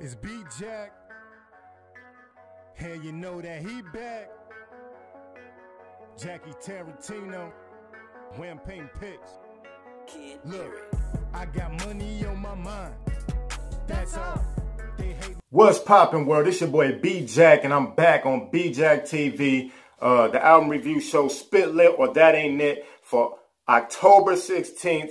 It's Beat Jack, and you know that he back. Jackie Tarantino, Wampain Pitch. Look, I got money on my mind. That's all. They hate. What's poppin', world? It's your boy B Jack, and I'm back on B Jack TV. The album review show Spit Lit or That Ain't It for October 16th.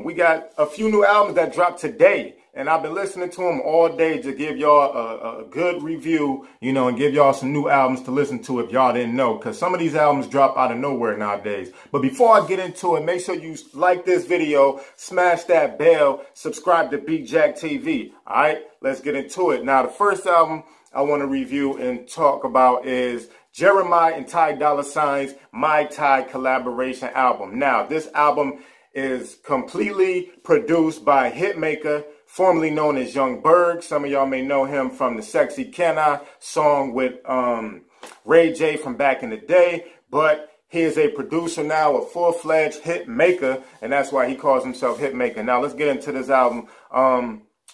We got a few new albums that dropped today, and I've been listening to them all day to give y'all a good review, you know, and give y'all some new albums to listen to if y'all didn't know, because some of these albums drop out of nowhere nowadays. But before I get into it, make sure you like this video, smash that bell, subscribe to B Jack TV. All right, let's get into it. Now, the first album I want to review and talk about is Jeremih and Dolla Sign's Mihty collaboration album. Now, this album is completely produced by Hitmaker, formerly known as Young Berg. Some of y'all may know him from the Sexy Can I song with Ray J from back in the day. But he is a producer now, a full-fledged hit maker, and that's why he calls himself Hitmaker. Now, let's get into this album.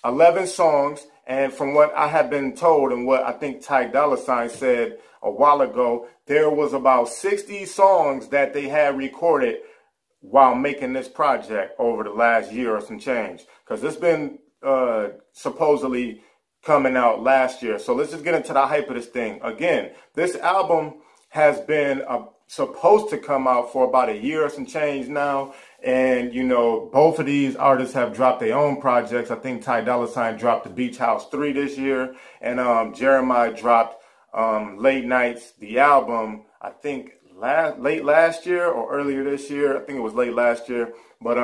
11 songs, and from what I have been told and what I think Ty Dolla $ign said a while ago, there was about 60 songs that they had recorded while making this project over the last year or some change, because it's been supposedly coming out last year. So let's just get into the hype of this thing. Again, this album has been supposed to come out for about a year or some change now, and you know, both of these artists have dropped their own projects. I think Ty Dolla $ign dropped the Beach House 3 this year, and Jeremih dropped Late Nights, the album, I think late last year or earlier this year. I think it was late last year. But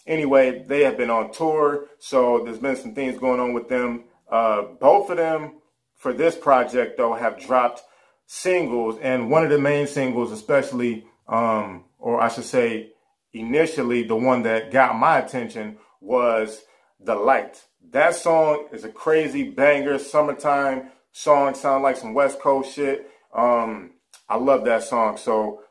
anyway, they have been on tour, so there's been some things going on with them. Both of them for this project, though, have dropped singles, and one of the main singles, especially, or I should say initially, the one that got my attention was The Light. That song is a crazy banger, summertime song, sound like some West Coast shit. I love that song. So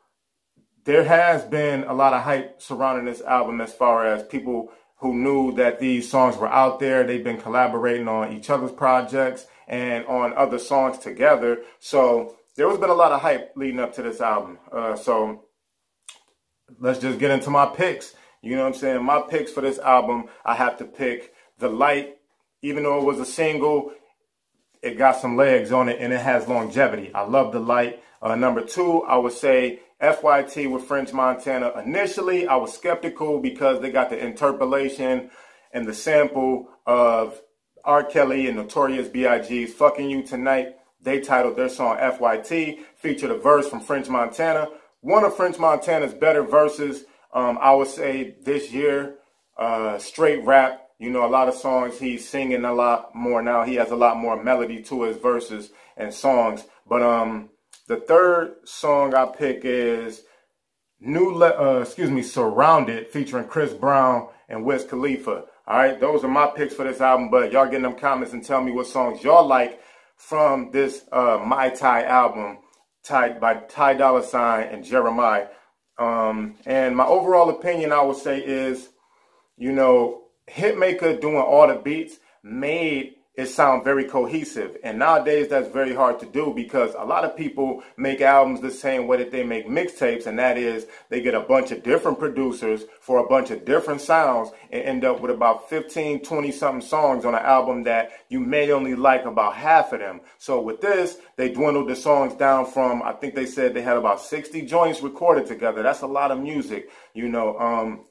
there has been a lot of hype surrounding this album as far as people who knew that these songs were out there. They've been collaborating on each other's projects and on other songs together. So there has been a lot of hype leading up to this album. So let's just get into my picks. You know what I'm saying? My picks for this album, I have to pick The Light. Even though it was a single, it got some legs on it and it has longevity. I love The Light. Number 2, I would say FYT with French Montana. Initially, I was skeptical because they got the interpolation and the sample of R. Kelly and Notorious B.I.G.'s Fucking You Tonight. They titled their song FYT, featured a verse from French Montana. One of French Montana's better verses, I would say, this year. Straight rap. You know, a lot of songs he's singing a lot more now. He has a lot more melody to his verses and songs. But the third song I pick is Surrounded, featuring Chris Brown and Wiz Khalifa. All right, those are my picks for this album. But y'all get in them comments and tell me what songs y'all like from this Mihty album by Ty Dolla $ign and Jeremih. And my overall opinion, I would say, is, you know, Hitmaker doing all the beats made it sound very cohesive. And nowadays, that's very hard to do because a lot of people make albums the same way that they make mixtapes, and that is they get a bunch of different producers for a bunch of different sounds and end up with about 15, 20-something songs on an album that you may only like about half of them. So with this, they dwindled the songs down from, I think they said they had about 60 joints recorded together. That's a lot of music, you know,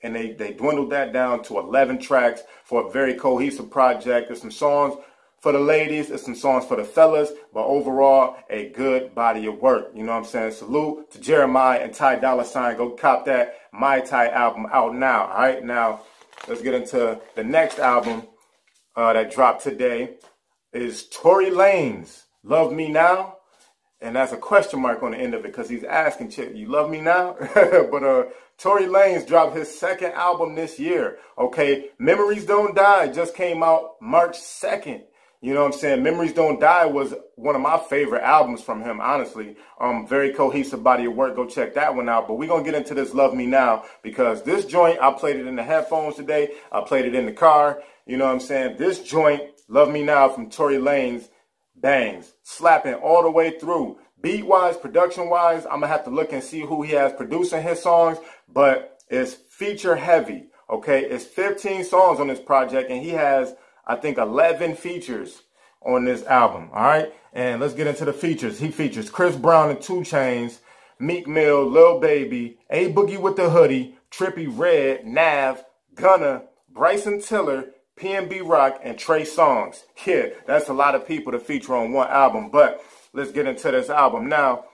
and they dwindled that down to 11 tracks for a very cohesive project. There's some songs for the ladies, there's some songs for the fellas, but overall, a good body of work. You know what I'm saying? Salute to Jeremih and Ty Dolla $ign. Go cop that Mihty album out now. All right, now let's get into the next album that dropped today. Is Tory Lanez, Love Me Now? And that's a question mark on the end of it because he's asking, chick, you love me now? But Tory Lanez dropped his second album this year. Okay, Memories Don't Die just came out March 2nd. You know what I'm saying? Memories Don't Die was one of my favorite albums from him, honestly. Very cohesive body of work. Go check that one out. But we're going to get into this Love Me Now, because this joint, I played it in the headphones today. I played it in the car. You know what I'm saying? This joint, Love Me Now from Tory Lanez, bangs. Slapping all the way through. Beat-wise, production-wise, I'm going to have to look and see who he has producing his songs. But it's feature heavy, okay? It's 15 songs on this project, and he has, I think, 11 features on this album, all right? And let's get into the features. He features Chris Brown and 2 Chainz, Meek Mill, Lil Baby, A Boogie with the Hoodie, Trippie Redd, Nav, Gunna, Bryson Tiller, PNB Rock, and Trey Songz. Yeah, that's a lot of people to feature on one album, but let's get into this album. Now,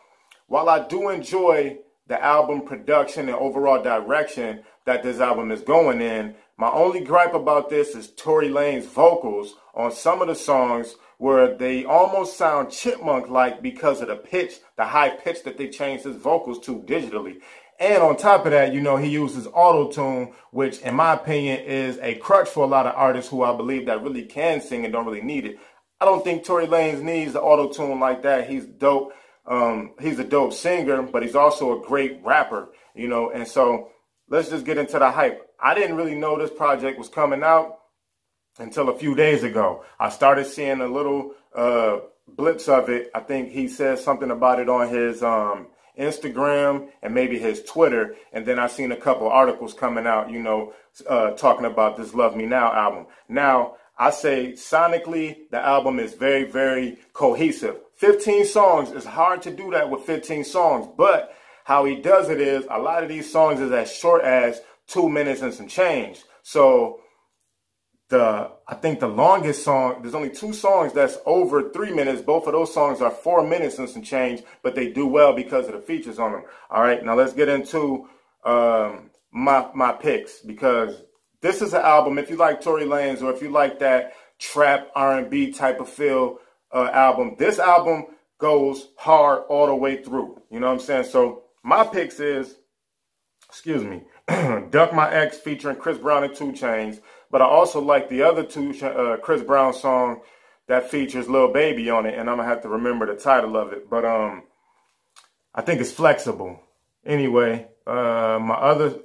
while I do enjoy the album production and overall direction that this album is going in, my only gripe about this is Tory Lanez vocals on some of the songs, where they almost sound chipmunk-like because of the pitch, the high pitch that they changed his vocals to digitally. And on top of that, you know, he uses auto-tune, which in my opinion is a crutch for a lot of artists who I believe that really can sing and don't really need it. I don't think Tory Lanez needs the auto-tune like that. He's dope. He's a dope singer, but he's also a great rapper, you know. And so let's just get into the hype. I didn't really know this project was coming out until a few days ago. I started seeing a little blips of it. I think he said something about it on his Instagram and maybe his Twitter. And then I seen a couple articles coming out, you know, talking about this Love Me Now album. Now, I say sonically, the album is very, very cohesive. 15 songs, it's hard to do that with 15 songs, but how he does it is a lot of these songs is as short as 2 minutes and some change. So I think the longest song, there's only 2 songs that's over 3 minutes. Both of those songs are 4 minutes and some change, but they do well because of the features on them. All right, now let's get into my picks, because this is an album, if you like Tory Lanez or if you like that trap R&B type of feel album, this album goes hard all the way through. You know what I'm saying? So my picks is, excuse me, Duck My Ex featuring Chris Brown and 2 Chainz. But I also like the other 2 Chris Brown song that features Lil Baby on it, and I'm going to have to remember the title of it. But I think it's Flexible. Anyway, my other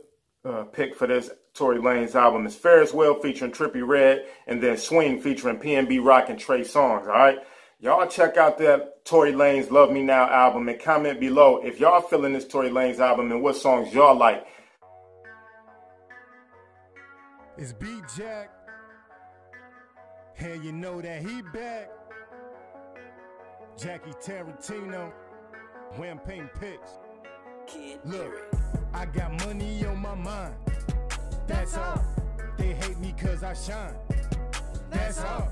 pick for this Tory Lanez album is Ferris Wheel featuring Trippie Redd, and then Swing featuring PNB Rock and Trey Songz, all right? Y'all check out that Tory Lanez Love Me Now album and comment below if y'all feeling this Tory Lanez album and what songs y'all like. It's B-Jack, and you know that he back. Jackie Tarantino, Champagne Picks. Look, I got money on my mind. That's all. They hate me cause I shine. That's all.